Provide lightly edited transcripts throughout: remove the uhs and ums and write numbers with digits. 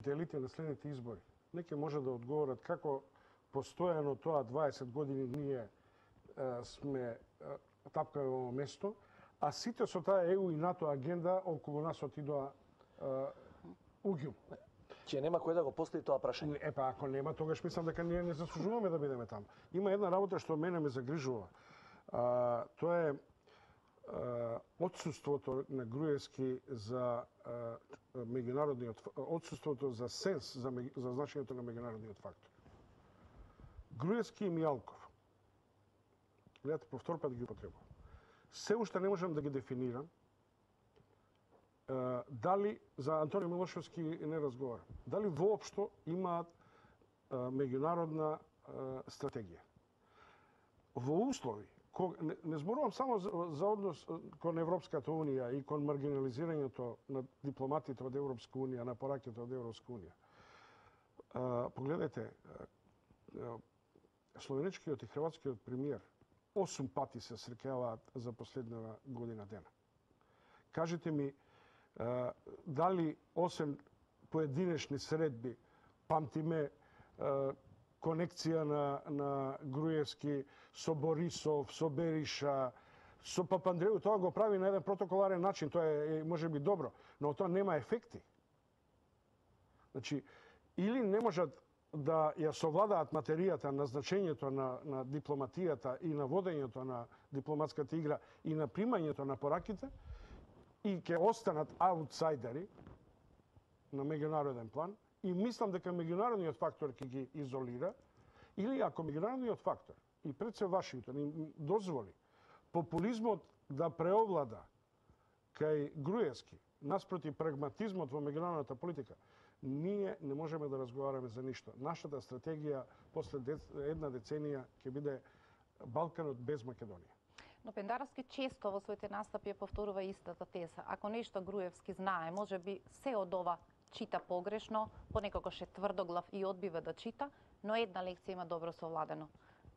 делите на следните избори. Неке може да одговорат како постојано тоа 20 години ние сме тапкаме во место, а сите со таа ЕУ и НАТО агенда околу нас отидоа уѓум. Ќе нема кој да го постави тоа прашање. Епа, ако нема, тогаш мислам дека ние не заслужуваме да бидеме таму. Има една работа што мене ме загрижува. Тоа е отсуството на Груевски за меѓународниот отсуството за сенс за значењето на меѓународниот фактор. Груевски и Мијалков. Гледате, по втор пат ги употребувам. Се уште не можам да ги дефинирам. Дали за Антонио Милошевски не разговарам. Дали воопшто имаат меѓународна стратегија. Во услови не зборувам само за однос кон Европската унија и кон маргинализирањето на дипломатите од Европска унија, на пораките од Европска унија. Погледнете, словенечкиот и хрватскиот премиер 8 пати се среќаваат за последна година дена. Кажете ми, дали освен поединечни средби памтиме конекција на Груевски со Борисов, со Бериша, со Папандреу, тоа го прави на еден протоколарен начин, тоа е можеби добро, но тоа нема ефекти. Значи, или не можат да ја совладаат материјата на значењето на дипломатијата и на водењето на дипломатската игра и на примањето на пораките, и ќе останат аутсайдери на меѓународен план, и мислам дека меѓународниот фактор ќе ги изолира, или ако меѓународниот фактор и пред се Вашингтон им дозволи популизмот да преовлада кај Груевски наспроти прагматизмот во меѓународната политика, ние не можеме да разговараме за ништо. Нашата стратегија после една деценија ќе биде Балканот без Македонија. Но Пендаровски често во своите настапи ја повторува истата теза. Ако нешто Груевски знае, може би се од ова чита погрешно, понекогаш е тврдоглав и одбива да чита, но една лекција има добро совладено.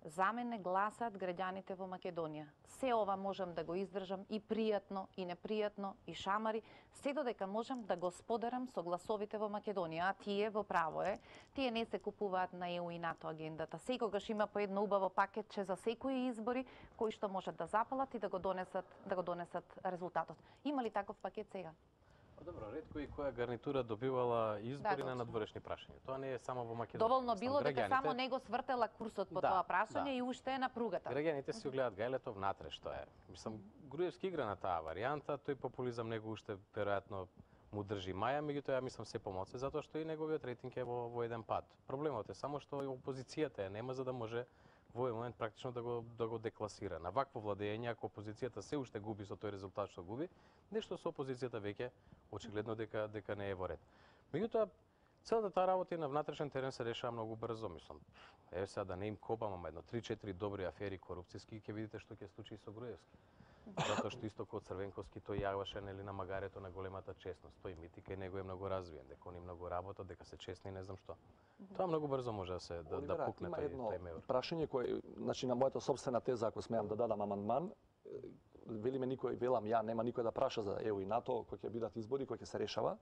За мене гласат граѓаните во Македонија. Се ова можам да го издржам и пријатно, и непријатно, и шамари, се додека можам да го споделам со гласовите во Македонија. А тие во право е, тие не се купуваат на ЕУ и НАТО агендата. Секогаш има по едно убаво пакетче за секои избори кои што можат да запалат и да го донесат резултатот. Има ли таков пакет сега? Добро, ретко и која гарнитура добивала избори на надворешни прашања. Тоа не е само во Македонија. Доволно било дека само него свртела курсот по тоа прашање и уште е на пругата. Граѓаните си гледаат гајлето внатре што е. Мислам, Груевски игра на таа варијанта, тој популизам него уште веројатно му држи маја, меѓутоа ја мислам се помоце затоа што и неговиот рейтинг е во еден пат. Проблемот е само што опозицијата ја нема за да може во овој момент практично да го декласира. На вакво владење, ако опозицијата се уште губи со тој резултат што губи, нешто со опозицијата веќе очигледно дека не е во ред. Меѓутоа, целата таа работа и на внатрешен терен се решава многу брзо, мислам. Еве сега да не им копам, ама едно 3-4 добри афери корупцијски, ќе видите што ќе случи со Груевски. Затоа што исто како Црвенковски тој јаваше нели на магарето на големата честност, тој митика и него е многу развиен, дека они многу работат, дека се честни, не знам што. Тоа многу брзо може да пукне тој меур. Прашање кое, значи на мојата собствена теза, ако смеам да дадам амандман, велиме никој, велам ја, нема никој да праша за ЕУ и НАТО, кои ќе бидат избори, кои ќе се решава.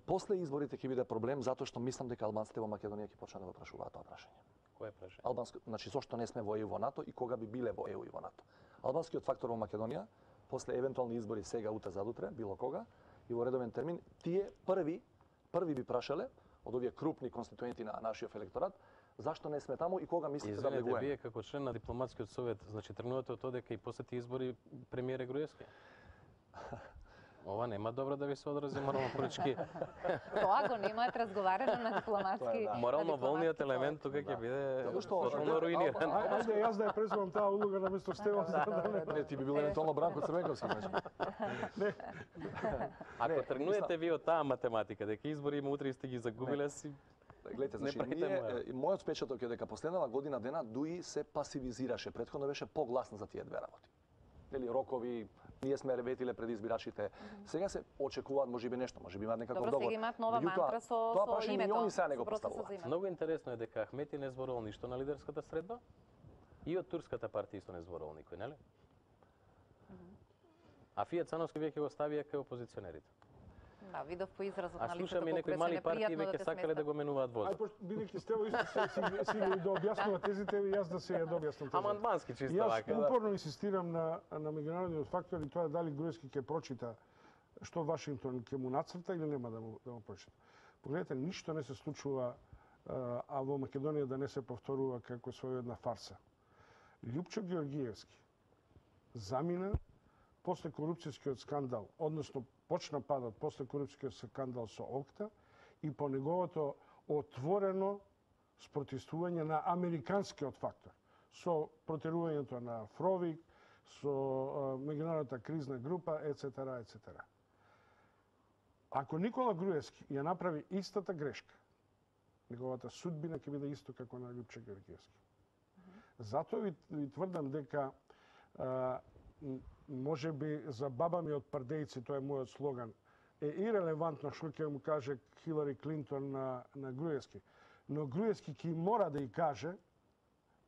После изборите ќе биде проблем, затоа што мислам дека албанците во Македонија ќе почнат да го прашуваат тоа прашање. Кое прашање? Албанско, значи зошто не сме во ЕУ во НАТО и кога би биле во ЕУ и во НАТО. Албанскиот фактор во Македонија, после евентуални избори сега, утре, задутре, било кога, и во редовен термин, тие први би прашале од овие крупни конституенти на нашиот електорат, зашто не сме таму и кога мислите да влегуваме? Вие како член на дипломатскиот совет, значи тргнувате од тоа дека и после тие избори премиер е Груевски? Ова нема добро да ви се одрази морално поручки. Тоа го немаат разговарено на дипломатски. Морално волниот елемент тука ќе биде тотално руиниран. Ајде јас да ја преземам таа улога на место Стеван. Не, ти би бил евентуално Бранко Црвенковски, значи. Ако тргнуете ви од таа математика дека избори има утре и сте ги загубиле си. Гледате, значи ние мојот впечаток е дека последнава година дена ДУИ се пасивизираше, претходно беше погласна за тие две работи. Нели рокови, ние сме реветиле пред избирачите. Сега се очекуваат можеби нешто, можеби имаат некаков договор. Добро, сега имаат нова мантра со името. Тоа сега не го поставуваат. Многу интересно е дека Ахмети не зборувал ништо на лидерската средба и од турската партија исто не зборувал никој, нели? А Фија Цановски веќе го ставија кај опозиционерите. Да, видов по изразот А на лицето слушам и колку некои беше мали партии непријатно да веќе те сакале да сместат. го менуваат возот. Ај, пошто бидејќи сте исто си да објаснува тезите, и јас да се ја објаснам тезите. Амандмански чисто Јас вака. упорно инсистирам на меѓународниот фактор и тоа дали Груевски ќе прочита што Вашингтон ќе му нацрта или нема да му прочита. Погледнете, ништо не се случува, а во Македонија да не се повторува како своједна фарса. Љупчо Георгиевски замина после корупцијскиот скандал, односно почна падот после корупцијскиот скандал со ОКТА и по неговото отворено спротивствување на американскиот фактор, со протерувањето на Фровик, со меѓународната кризна група, ецетера, ецетера. Ако Никола Груевски ја направи истата грешка, неговата судбина ќе биде исто како на Љупчо Георгиевски. Затоа ви тврдам дека може би за баба ми од пардејци, тоа е мојот слоган, е ирелевантно што ќе му каже Хилари Клинтон на Груевски. Но Груевски ќе мора да ја каже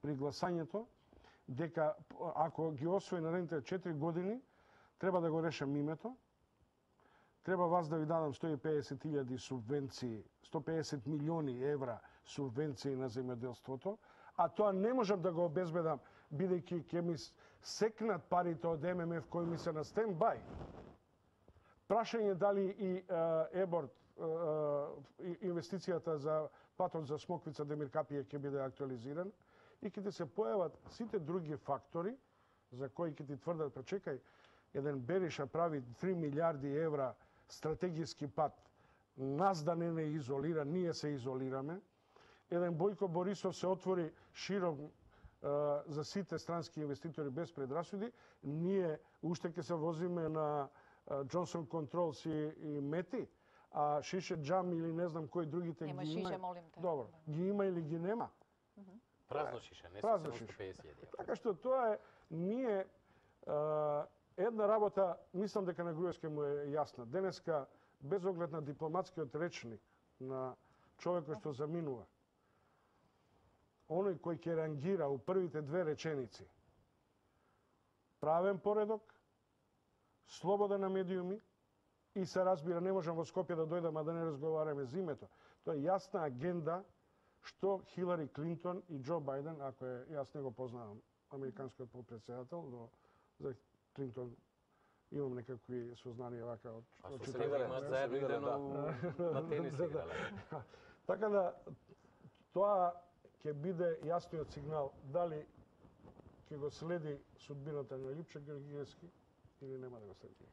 при гласањето дека ако ги освои наредните 4 години, треба да го решам името, треба вас да ви дадам 150.000 субвенции, 150 милиони евра субвенции на земјоделството, а тоа не можам да го обезбедам, бидејќи ќе ми секнат парите од ММФ кои ми се на стендбај. Прашање дали и Еборт, инвестицијата за патот за Смоквица Демир Капије ќе биде актуализиран и ќе ти се појават сите други фактори за кои ќе ти тврдат, па чекај, еден Бериша прави 3 милиарди евра стратегиски пат, нас да не изолира, ние се изолираме. Еден Бојко Борисов се отвори широк за сите странски инвеститори без предрасуди, ние уште ќе се возиме на Джонсон Контролс и Мети, а Шише Джам или не знам кои другите Нема ги има. шише, молим те. Добро, ги има или ги нема. Празно шише, не Празно се шише. 750.000. Така што тоа е, ние една работа, мислам дека на Груевски му е јасна. Денеска, без оглед на дипломатскиот речник на човекот што заминува, оној кој ќе рангира у првите две реченици правен поредок, слобода на медиуми и се разбира, не можам во Скопје да дојдам, а да не разговараме за името. Тоа е јасна агенда што Хилари Клинтон и Џо Бајден, ако е, јас не го познавам, американскиот подпредседател, но за Клинтон имам некакви сознанија вака од А со читање. Среда имаат заедно играно на тенис играле. Така да, тоа ќе биде јасниот сигнал дали ќе го следи судбината на Љупчо Георгиевски или нема да го следи.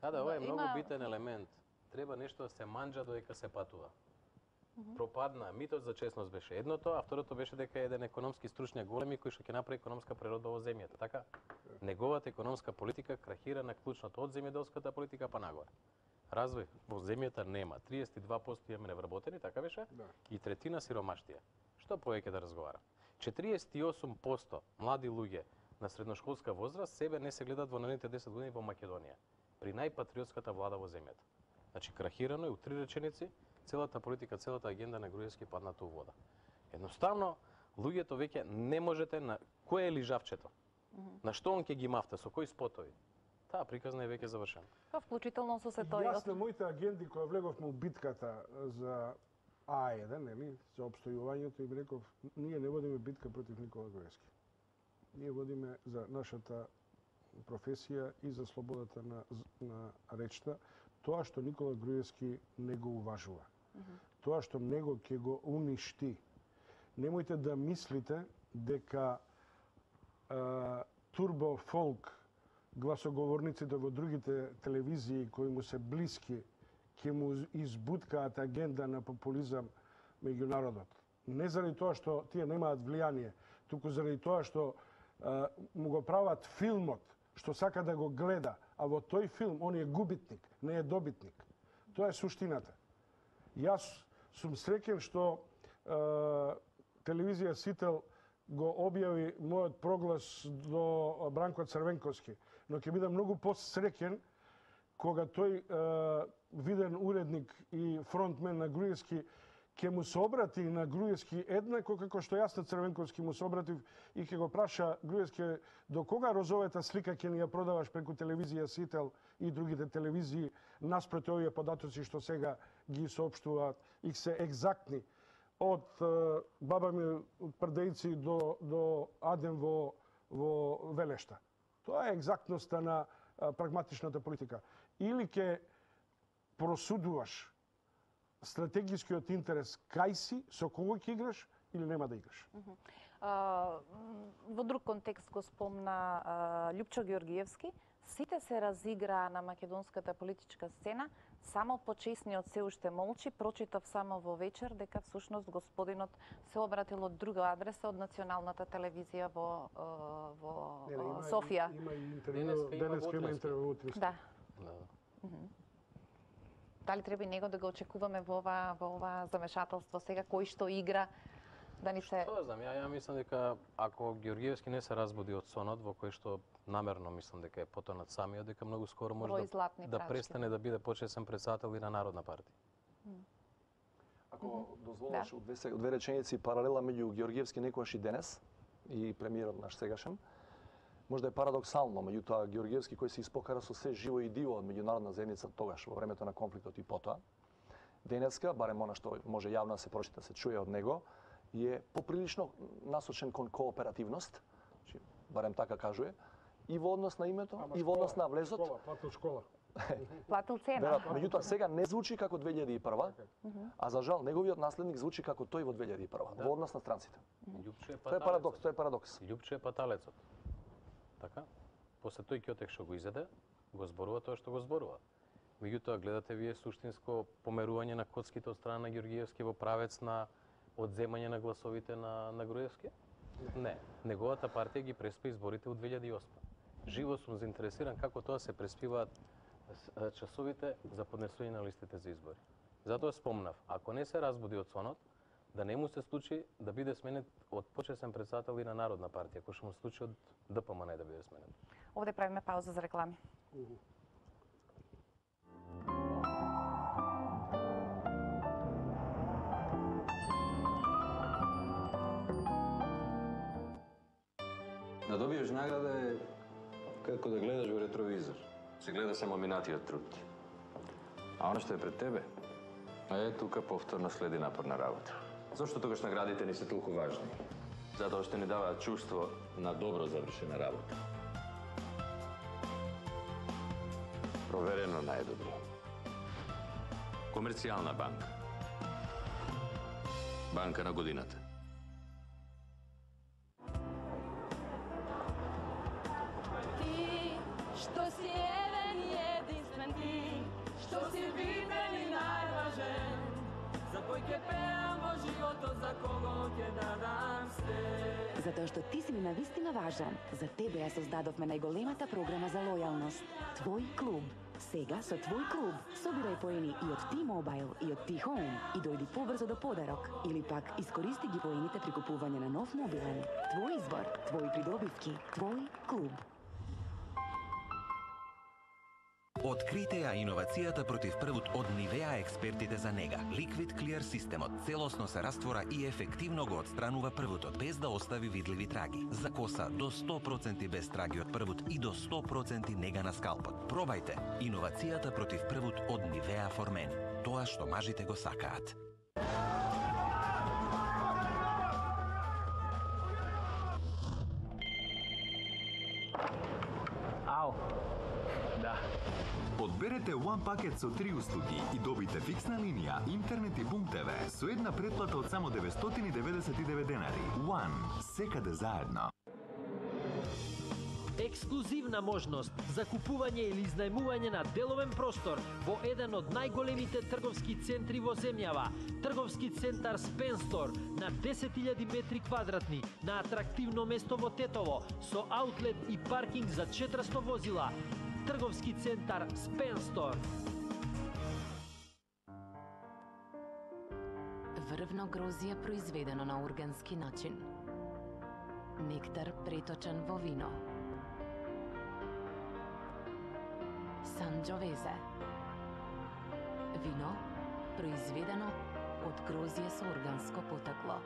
Да, ова е Има- многу битен елемент. Треба нешто да се манџа додека се патува. Пропадна. Митот за честност беше едното, а второто беше дека е еден економски стручњак големи кој што ќе направи економска преродба во земјата. Така, неговата економска политика крахира на клучното од земјоделската политика па нагоре. Развој во земјата нема. 32% имаме невработени, така беше, Да. и третина сиромаштија. Што повеќе да разговара? 48% млади луѓе на средношколска возраст себе не се гледат во наредните 10 години во Македонија, при најпатриотската влада во земјата. Значи, крахирано е у 3 реченици, целата политика, целата агенда на Груевски падната у вода. Едноставно, луѓето веќе не можете на кој е лижавчето. На што он ќе ги мафта, со кои спотови. Таа приказна е веќе завршена. Па вклучително со се тој. Јас на моите агенди која влеговме у битката за А1, нели, за обстојувањето и реков, ние не водиме битка против Никола Груевски. Ние водиме за нашата професија и за слободата на речта, тоа што Никола Груевски не го уважува. Тоа што него ќе го уништи. Немојте да мислите дека турбо фолк гласоговорниците во другите телевизии кои му се блиски ќе му избуткаат агенда на популизам меѓу народот. Не заради тоа што тие немаат влијание, туку заради тоа што му го прават филмот, што сака да го гледа, а во тој филм он е губитник, не е добитник. Тоа е суштината. Јас сум среќен што телевизија Сител го објави мојот проглас до Бранко Црвенковски, но ќе бидам многу посреќен кога тој виден уредник и фронтмен на Груевски ќе му се обрати на Груевски еднакво како што јас на Црвенковски му се обратив и ќе го праша Груевски до кога розовата слика ќе ни ја продаваш преку телевизија Сител и другите телевизии наспроти овие податоци што сега ги соопштуваат и се екзактни од баба ми од Прдејци до Адем во Велешта. Тоа е екзактноста на прагматичната политика. Или ќе просудуваш стратегискиот интерес кај си, со кого ќе играш или нема да играш. Во друг контекст го спомна Љупчо Георгиевски. Сите се разиграа на македонската политичка сцена, само почесниот се уште молчи. Прочитав само во вечер дека всушност господинот се обратил од друга адреса од националната телевизија во Софија. Има и интервју, денеска има интервју утре. Да. Дали треба и него да го очекуваме во ова замешателство сега, кој што игра, да ни се... Што знам, ја мислам дека ако Георгиевски не се разбуди од сонот, во кој што намерно мислам дека е потонат самиот, дека многу скоро може да престане да биде почесен председател и на Народна партија. Ако дозволиш од две реченици паралела меѓу Георгиевски некогаш и денес и премиерот наш сегашен, можда е парадоксално, меѓутоа Георгиевски кој се испокара со се живо и диво од меѓународна заедница тогаш во времето на конфликтот и потоа, денеска, барем она што може јавно да се прочита, се чуе од него, е поприлично насочен кон кооперативност, барем така кажува, и во однос на името, и во однос на влезот. Платил школа. Платил цена. Меѓутоа сега не звучи како 2001, а за жал неговиот наследник звучи како тој во 2001, во однос на странците. Тоа е парадокс. Љупчо е паталецот. Така? После тој Ќотек што го изеде, го зборува тоа што го зборува. Меѓутоа, гледате вие суштинско померување на коцките од страна на Георгиевски во правец на одземање на гласовите на Груевски? Не. Неговата партија ги преспи изборите од 2008. Живо сум заинтересиран како тоа се преспиваат часовите за поднесување на листите за избори. Затоа спомнав, ако не се разбуди од сонот, да не му се случи да биде сменет од почесен председател и на Народна партија, кој што му случи од ДПМН да биде сменет. Овде правиме пауза за реклами. Да добиеш награда е како да гледаш во ретровизор. Се гледа само минатиот труд. А оно што е пред тебе, тука повторно следи напорна работа. Зошто тогаш наградите ни се толку важни? Затоа што ни даваат чувство на добро завршена работа. Проверено најдобро. Комерцијална банка. Банка на годината. Ти, што си еден и единствен ти, што си виден и најважен, за кој ќе пеам во животот, за кого ќе дадам се. Затоа што ти си ми навистина важен. За тебе ја создадовме најголемата програма за лојалност. Твој клуб. Сега со Твој клуб собирај поени и од T-Mobile и од T-Home и дојди побрзо до подарок или пак искористи ги поените при купување на нов мобилен. Твој избор, твои придобивки, твој клуб. Открите ја иновацијата против првут од Нивеа експертите за нега. Liquid Clear системот целосно се раствора и ефективно го отстранува првутот без да остави видливи траги. За коса до 100% без траги од првут и до 100% нега на скалпот. Пробајте иновацијата против првут од Нивеа for Men. Тоа што мажите го сакаат. Ау. Да. Одберете One пакет со 3 услуги и добите фиксна линија, интернет и Boom TV со една претплата од само 999 денари. One, секаде заедно. Ексклузивна можност за купување или изнајмување на деловен простор во еден од најголемите трговски центри во земјава. Трговски центар Спенстор на 10.000 метри квадратни на атрактивно место во Тетово со аутлет и паркинг за 400 возила. Трговски центар Спенстор. Врвно грозје произведено на органски начин. Нектар преточен во вино. Санџовезе. Вино произведено od grozdje s organsko poteklo.